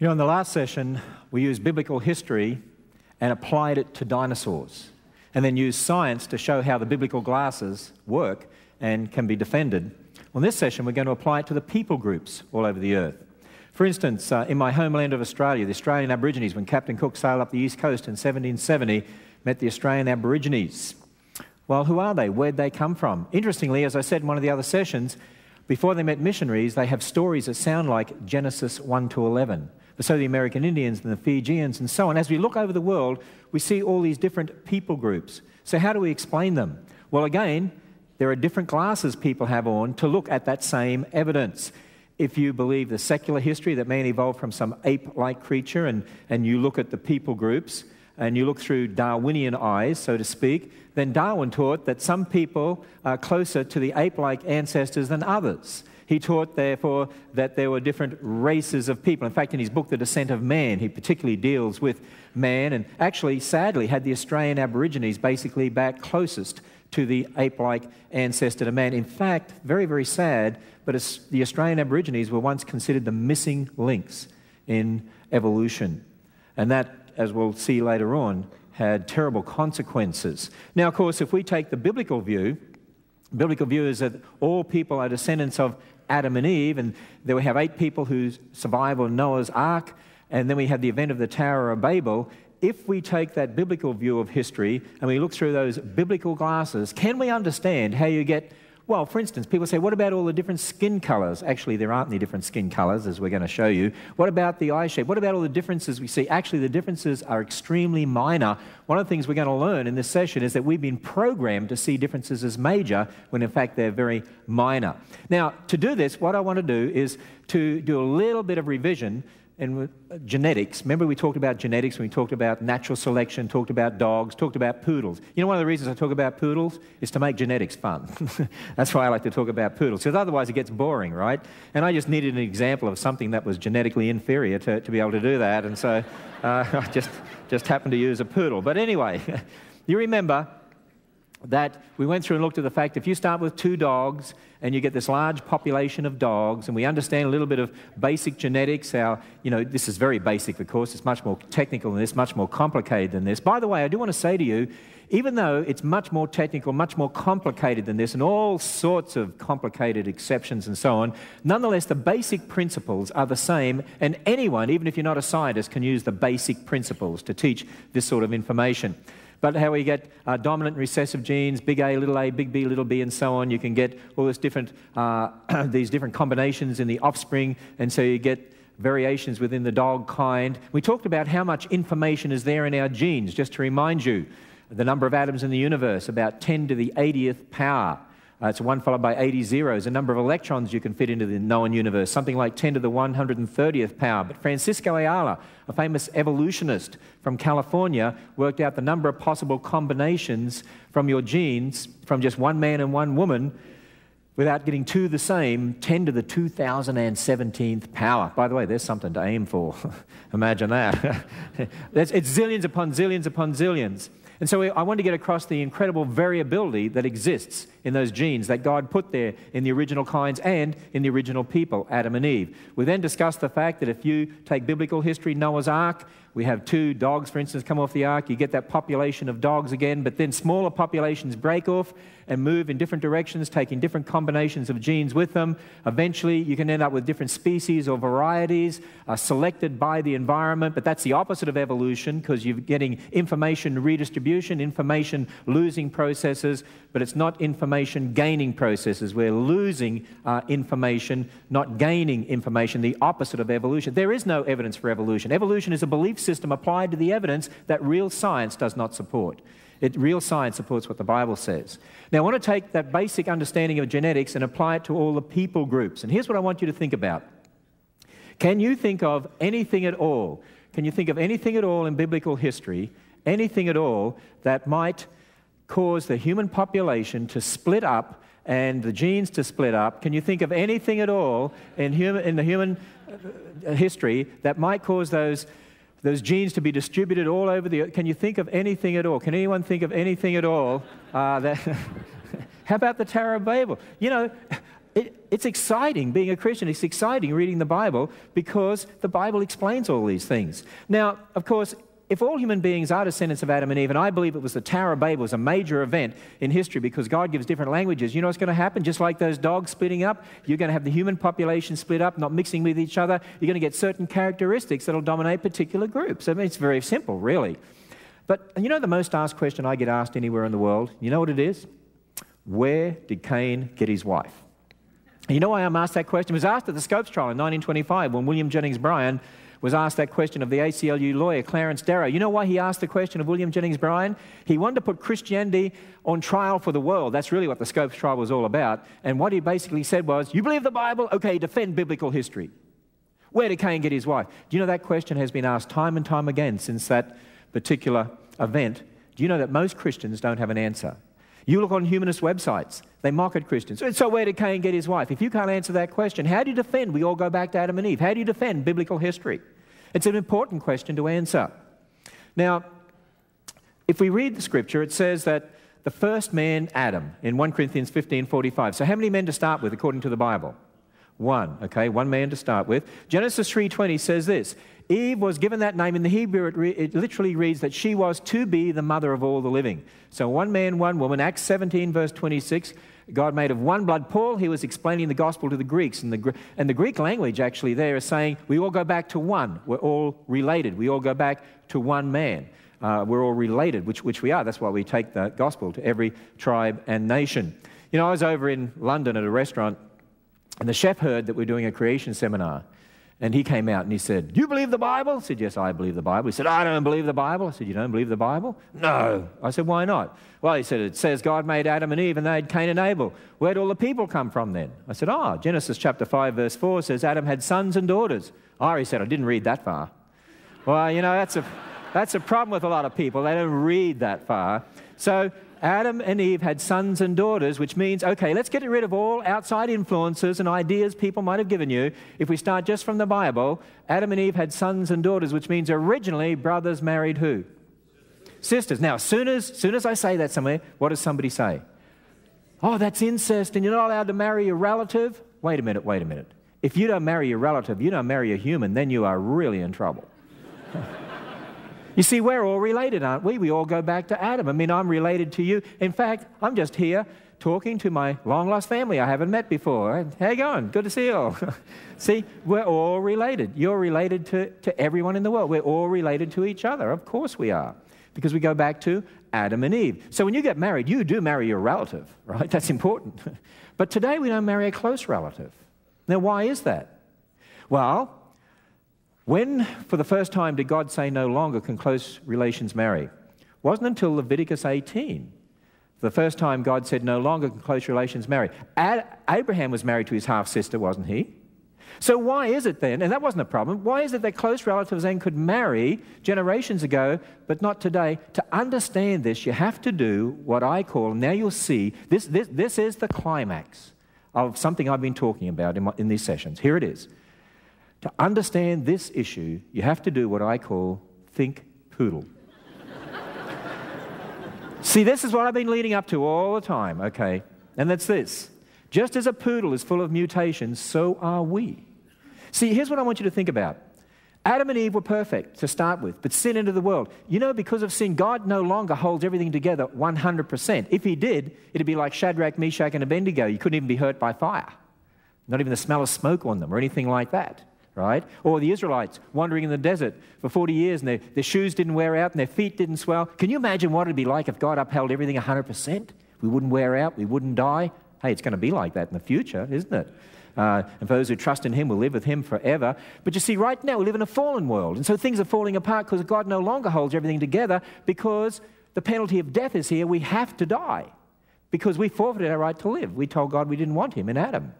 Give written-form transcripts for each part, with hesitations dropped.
You know, in the last session, we used biblical history and applied it to dinosaurs, and then used science to show how the biblical glasses work and can be defended. Well, in this session, we're going to apply it to the people groups all over the earth. For instance, in my homeland of Australia, the Australian Aborigines, when Captain Cook sailed up the east coast in 1770, met the Australian Aborigines. Well, who are they? Where'd they come from? Interestingly, as I said in one of the other sessions, before they met missionaries, they have stories that sound like Genesis 1 to 11. But so the American Indians and the Fijians and so on. As we look over the world, we see all these different people groups. So how do we explain them? Well, again, there are different glasses people have on to look at that same evidence. If you believe the secular history that man evolved from some ape-like creature and you look at the people groups and you look through Darwinian eyes, so to speak, then Darwin taught that some people are closer to the ape-like ancestors than others. He taught, therefore, that there were different races of people. In fact, in his book, The Descent of Man, he particularly deals with man and actually, sadly, had the Australian Aborigines basically back closest to the ape-like ancestor to man. In fact, very, very sad, but the Australian Aborigines were once considered the missing links in evolution. And that, as we'll see later on, had terrible consequences. Now, of course, if we take the biblical view is that all people are descendants of Adam and Eve, and then we have 8 people who survive on Noah's Ark, and then we have the event of the Tower of Babel. If we take that biblical view of history and we look through those biblical glasses, can we understand how you get, well, for instance, people say, what about all the different skin colors? Actually, there aren't any different skin colors, as we're going to show you. What about the eye shape? What about all the differences we see? Actually, the differences are extremely minor. One of the things we're going to learn in this session is that we've been programmed to see differences as major, when in fact they're very minor. Now, to do this, what I want to do is to do a little bit of revision in genetics. Remember we talked about genetics when we talked about natural selection, talked about dogs, talked about poodles. You know, one of the reasons I talk about poodles is to make genetics fun. That's why I like to talk about poodles, because otherwise it gets boring, right? And I just needed an example of something that was genetically inferior to be able to do that, and so I just happened to use a poodle. But anyway, you remember that we went through and looked at the fact if you start with 2 dogs and you get this large population of dogs, and we understand a little bit of basic genetics, this is very basic, of course, it's much more technical than this, much more complicated than this. By the way, I do want to say to you, even though it's much more technical, much more complicated than this, and all sorts of complicated exceptions and so on, nonetheless, the basic principles are the same, and anyone, even if you're not a scientist, can use the basic principles to teach this sort of information. But how we get dominant and recessive genes, big A, big B, little b, and so on. You can get all this these different combinations in the offspring, and so you get variations within the dog kind. We talked about how much information is there in our genes. Just to remind you, the number of atoms in the universe, about 10 to the 80th power. It's 1 followed by 80 zeros. The number of electrons you can fit into the known universe, something like 10 to the 130th power. But Francisco Ayala, a famous evolutionist from California, worked out the number of possible combinations from your genes, from just one man and one woman, without getting 2 the same, 10 to the 2017th power. By the way, there's something to aim for. Imagine that. It's zillions upon zillions upon zillions. And so I want to get across the incredible variability that exists in those genes that God put there in the original kinds and in the original people, Adam and Eve. We then discussed the fact that if you take biblical history, Noah's Ark, we have 2 dogs, for instance, come off the ark, you get that population of dogs again, but then smaller populations break off and move in different directions, taking different combinations of genes with them. Eventually, you can end up with different species or varieties selected by the environment, but that's the opposite of evolution, because you're getting information redistribution, information losing processes, but it's not information gaining processes. We're losing information, not gaining information, the opposite of evolution. There is no evidence for evolution. Evolution is a belief system applied to the evidence that real science does not support. Real science supports what the Bible says. Now, I want to take that basic understanding of genetics and apply it to all the people groups. And here's what I want you to think about. Can you think of anything at all? Can you think of anything at all in biblical history, anything at all that might cause the human population to split up and the genes to split up? Can you think of anything at all in the human history that might cause those genes to be distributed all over the earth? Can you think of anything at all? Can anyone think of anything at all? How about the Tower of Babel? You know, it's exciting being a Christian. It's exciting reading the Bible because the Bible explains all these things. Now, of course, if all human beings are descendants of Adam and Eve, and I believe it was the Tower of Babel was a major event in history because God gives different languages, you know what's going to happen? Just like those dogs splitting up, you're going to have the human population split up, not mixing with each other. You're going to get certain characteristics that will dominate particular groups. I mean, it's very simple, really. But you know the most asked question I get asked anywhere in the world? You know what it is? Where did Cain get his wife? And you know why I'm asked that question? It was asked at the Scopes trial in 1925 when William Jennings Bryan was asked that question of the ACLU lawyer, Clarence Darrow. You know why he asked the question of William Jennings Bryan? He wanted to put Christianity on trial for the world. That's really what the Scopes trial was all about. And what he basically said was, you believe the Bible? Okay, defend biblical history. Where did Cain get his wife? Do you know that question has been asked time and time again since that particular event? Do you know that most Christians don't have an answer? You look on humanist websites, they mock at Christians. So where did Cain get his wife? If you can't answer that question, how do you defend? We all go back to Adam and Eve. How do you defend biblical history? It's an important question to answer. Now, if we read the scripture, it says that the first man, Adam, in 1 Corinthians 15:45. So how many men to start with according to the Bible? One, okay, one man to start with. Genesis 3:20 says this, Eve was given that name. In the Hebrew, it literally reads that she was to be the mother of all the living. So one man, one woman. Acts 17, verse 26, God made of one blood. Paul, he was explaining the gospel to the Greeks. And the Greek language actually there is saying, we all go back to one. We're all related. We all go back to one man. We're all related, which we are. That's why we take the gospel to every tribe and nation. You know, I was over in London at a restaurant, and the chef heard that we're doing a creation seminar. And he came out and he said, you believe the Bible? I said, yes, I believe the Bible. He said, I don't believe the Bible. I said, you don't believe the Bible? No. I said, why not? Well, he said, it says God made Adam and Eve and they had Cain and Abel. Where'd all the people come from then? I said, Genesis chapter 5, verse 4 says Adam had sons and daughters. He said, I didn't read that far. Well, you know, that's a problem with a lot of people. They don't read that far. So Adam and Eve had sons and daughters, which means, okay, let's get rid of all outside influences and ideas people might have given you. If we start just from the Bible, Adam and Eve had sons and daughters, which means originally brothers married who? Sisters. Now, as soon as I say that somewhere, what does somebody say? Oh, that's incest and you're not allowed to marry a relative. Wait a minute. If you don't marry your relative, you don't marry a human, then you are really in trouble. You see, we're all related, aren't we? We all go back to Adam. I mean, I'm related to you. In fact, I'm just here talking to my long-lost family I haven't met before. How you going? Good to see you all. See, we're all related. You're related to everyone in the world. We're all related to each other. Of course we are, because we go back to Adam and Eve. So when you get married, you do marry your relative, right? That's important. But today we don't marry a close relative. Now, why is that? Well, when, for the first time, did God say no longer can close relations marry? It wasn't until Leviticus 18. For the first time, God said no longer can close relations marry. Abraham was married to his half-sister, wasn't he? So why is it then, and that wasn't a problem, why is it that close relatives then could marry generations ago, but not today? To understand this, you have to do what I call, now you'll see, this is the climax of something I've been talking about in these sessions. Here it is. To understand this issue, you have to do what I call think poodle. See, this is what I've been leading up to all the time, okay? And that's this. Just as a poodle is full of mutations, so are we. See, here's what I want you to think about. Adam and Eve were perfect to start with, but sin entered the world. You know, because of sin, God no longer holds everything together 100%. If he did, it'd be like Shadrach, Meshach, and Abednego. You couldn't even be hurt by fire. Not even the smell of smoke on them or anything like that. Right? Or the Israelites wandering in the desert for 40 years and their shoes didn't wear out and their feet didn't swell. Can you imagine what it'd be like if God upheld everything 100%? We wouldn't wear out, we wouldn't die. Hey, it's going to be like that in the future, isn't it? And for those who trust in him will live with him forever. But you see, right now we live in a fallen world, and so things are falling apart because God no longer holds everything together because the penalty of death is here. We have to die because we forfeited our right to live. We told God we didn't want him in Adam.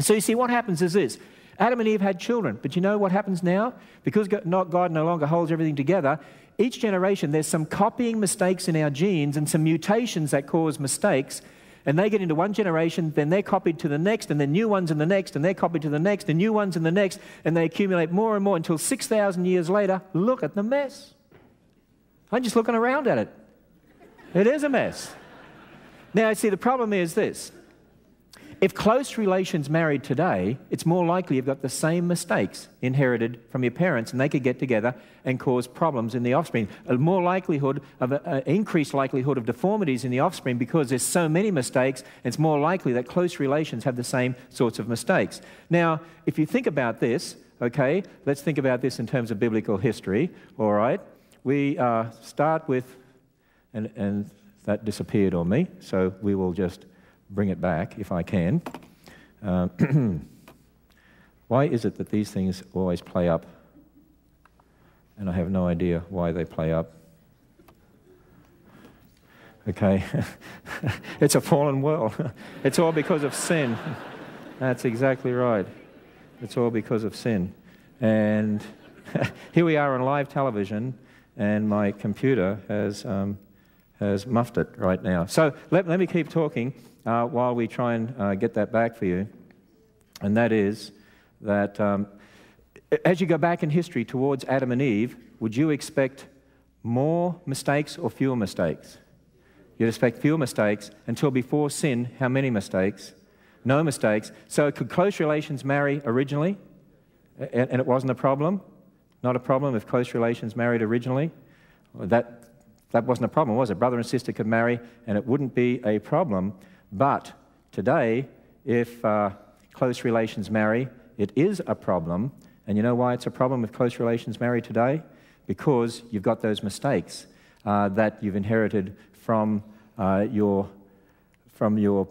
So you see, what happens is this. Adam and Eve had children, but you know what happens now? Because God no longer holds everything together, each generation there's some copying mistakes in our genes and some mutations that cause mistakes, and they get into one generation, then they're copied to the next, and then new ones in the next, and they're copied to the next, and new ones in the next, and they accumulate more and more until 6,000 years later, look at the mess. I'm just looking around at it. It is a mess. Now, see, the problem is this. If close relations married today, it's more likely you've got the same mistakes inherited from your parents, and they could get together and cause problems in the offspring. A more likelihood of an increased likelihood of deformities in the offspring because there's so many mistakes. It's more likely that close relations have the same sorts of mistakes. Now, if you think about this, okay, let's think about this in terms of biblical history. All right, we start with, and that disappeared on me, so we will just bring it back if I can. Why is it that these things always play up? And I have no idea why they play up. Okay, it's a fallen world. It's all because of sin. That's exactly right. It's all because of sin. And here we are on live television, and my computer has muffed it right now. So let me keep talking while we try and get that back for you. And that is that as you go back in history towards Adam and Eve, would you expect more mistakes or fewer mistakes? You'd expect fewer mistakes until before sin. How many mistakes? No mistakes. So could close relations marry originally? And it wasn't a problem? Not a problem if close relations married originally? That wasn't a problem, was it? Brother and sister could marry and it wouldn't be a problem. But today, if close relations marry, it is a problem. And you know why it's a problem if close relations marry today? Because you've got those mistakes that you've inherited from your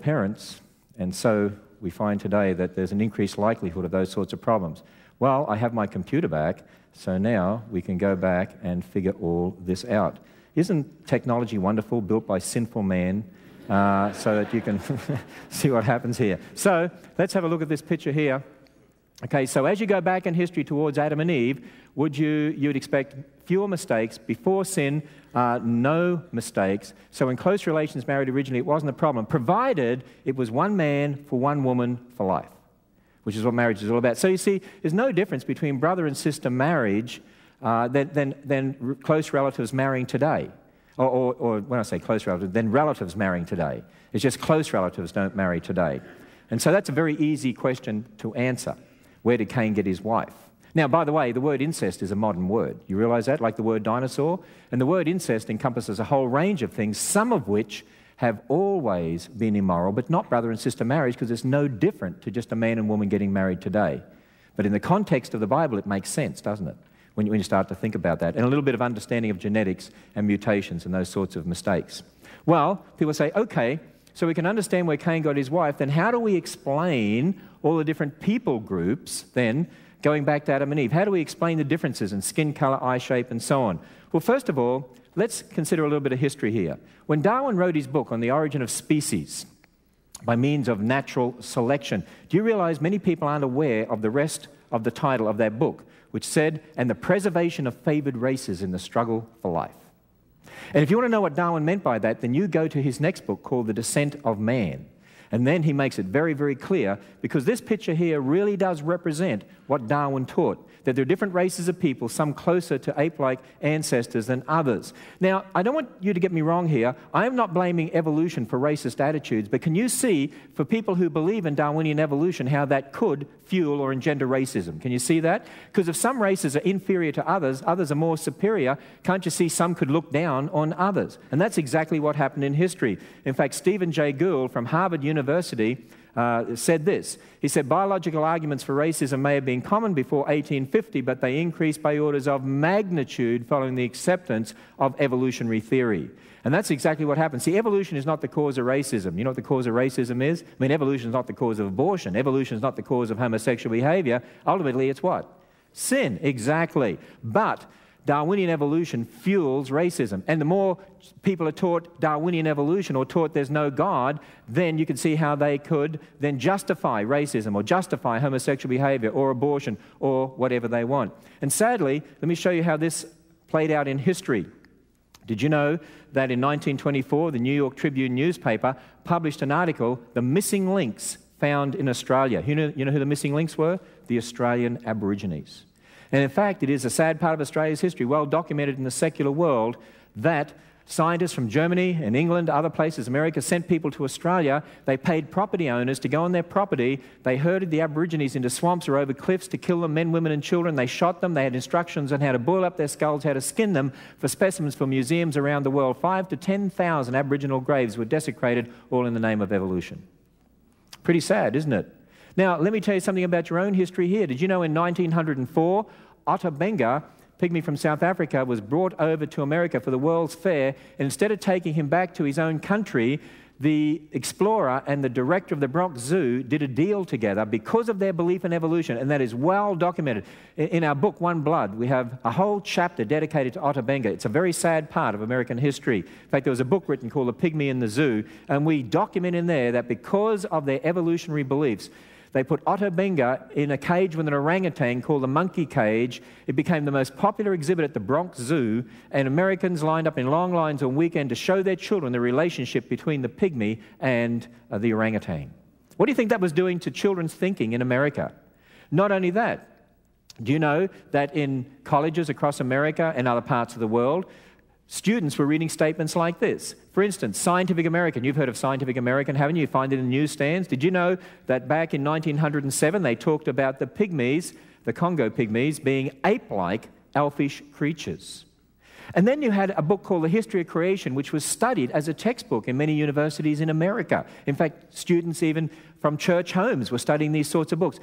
parents. And so we find today that there's an increased likelihood of those sorts of problems. Well, I have my computer back, so now we can go back and figure all this out. Isn't technology wonderful, built by sinful man, so that you can see what happens here? So let's have a look at this picture here. Okay, so as you go back in history towards Adam and Eve, you'd expect fewer mistakes. Before sin, no mistakes. So in close relations married originally, it wasn't a problem, provided it was one man for one woman for life, which is what marriage is all about. So you see, there's no difference between brother and sister marriage than close relatives marrying today. Or when I say close relatives, then relatives marrying today. It's just close relatives don't marry today. And so that's a very easy question to answer. Where did Cain get his wife? Now, by the way, the word incest is a modern word. You realize that? Like the word dinosaur? And the word incest encompasses a whole range of things, some of which have always been immoral, but not brother and sister marriage, because it's no different to just a man and woman getting married today. But in the context of the Bible, it makes sense, doesn't it? When you start to think about that. And a little bit of understanding of genetics and mutations and those sorts of mistakes. Well, people say, okay, so we can understand where Cain got his wife, then how do we explain all the different people groups then going back to Adam and Eve? How do we explain the differences in skin color, eye shape, and so on? Well, first of all, let's consider a little bit of history here. When Darwin wrote his book on the origin of species by means of natural selection, do you realize many people aren't aware of the rest of the title of that book, which said, "And the preservation of favored races in the struggle for life." And if you want to know what Darwin meant by that, then you go to his next book called The Descent of Man. And then he makes it very, very clear, because this picture here really does represent what Darwin taught, that there are different races of people, some closer to ape-like ancestors than others. Now, I don't want you to get me wrong here. I am not blaming evolution for racist attitudes, but can you see, for people who believe in Darwinian evolution, how that could fuel or engender racism? Can you see that? Because if some races are inferior to others, others are more superior, can't you see some could look down on others? And that's exactly what happened in history. In fact, Stephen Jay Gould from Harvard University said this. He said, biological arguments for racism may have been common before 1850, but they increased by orders of magnitude following the acceptance of evolutionary theory. And that's exactly what happened. See, evolution is not the cause of racism. You know what the cause of racism is? I mean, evolution is not the cause of abortion. Evolution is not the cause of homosexual behavior. Ultimately, it's what? Sin, exactly. But Darwinian evolution fuels racism. And the more people are taught Darwinian evolution or taught there's no God, then you can see how they could then justify racism or justify homosexual behavior or abortion or whatever they want. And sadly, let me show you how this played out in history. Did you know that in 1924, the New York Tribune newspaper published an article, The Missing Links Found in Australia? You know who the missing links were? The Australian Aborigines. And in fact, it is a sad part of Australia's history, well documented in the secular world, that scientists from Germany and England, other places, America, sent people to Australia. They paid property owners to go on their property. They herded the Aborigines into swamps or over cliffs to kill them, men, women and children. They shot them. They had instructions on how to boil up their skulls, how to skin them for specimens for museums around the world. 5,000 to 10,000 Aboriginal graves were desecrated, all in the name of evolution. Pretty sad, isn't it? Now, let me tell you something about your own history here. Did you know in 1904, Otto Benga, pygmy from South Africa, was brought over to America for the World's Fair, and instead of taking him back to his own country, the explorer and the director of the Bronx Zoo did a deal together because of their belief in evolution, and that is well documented. In our book, One Blood, we have a whole chapter dedicated to Otto Benga. It's a very sad part of American history. In fact, there was a book written called The Pygmy in the Zoo, and we document in there that because of their evolutionary beliefs, they put Otto Benga in a cage with an orangutan called the monkey cage. It became the most popular exhibit at the Bronx Zoo, and Americans lined up in long lines on weekend to show their children the relationship between the pygmy and the orangutan. What do you think that was doing to children's thinking in America? Not only that, do you know that in colleges across America and other parts of the world, students were reading statements like this? For instance, Scientific American. You've heard of Scientific American, haven't you? You find it in newsstands. Did you know that back in 1907 they talked about the pygmies, the Congo pygmies, being ape-like elfish creatures? And then you had a book called The History of Creation, which was studied as a textbook in many universities in America. In fact, students even from church homes were studying these sorts of books.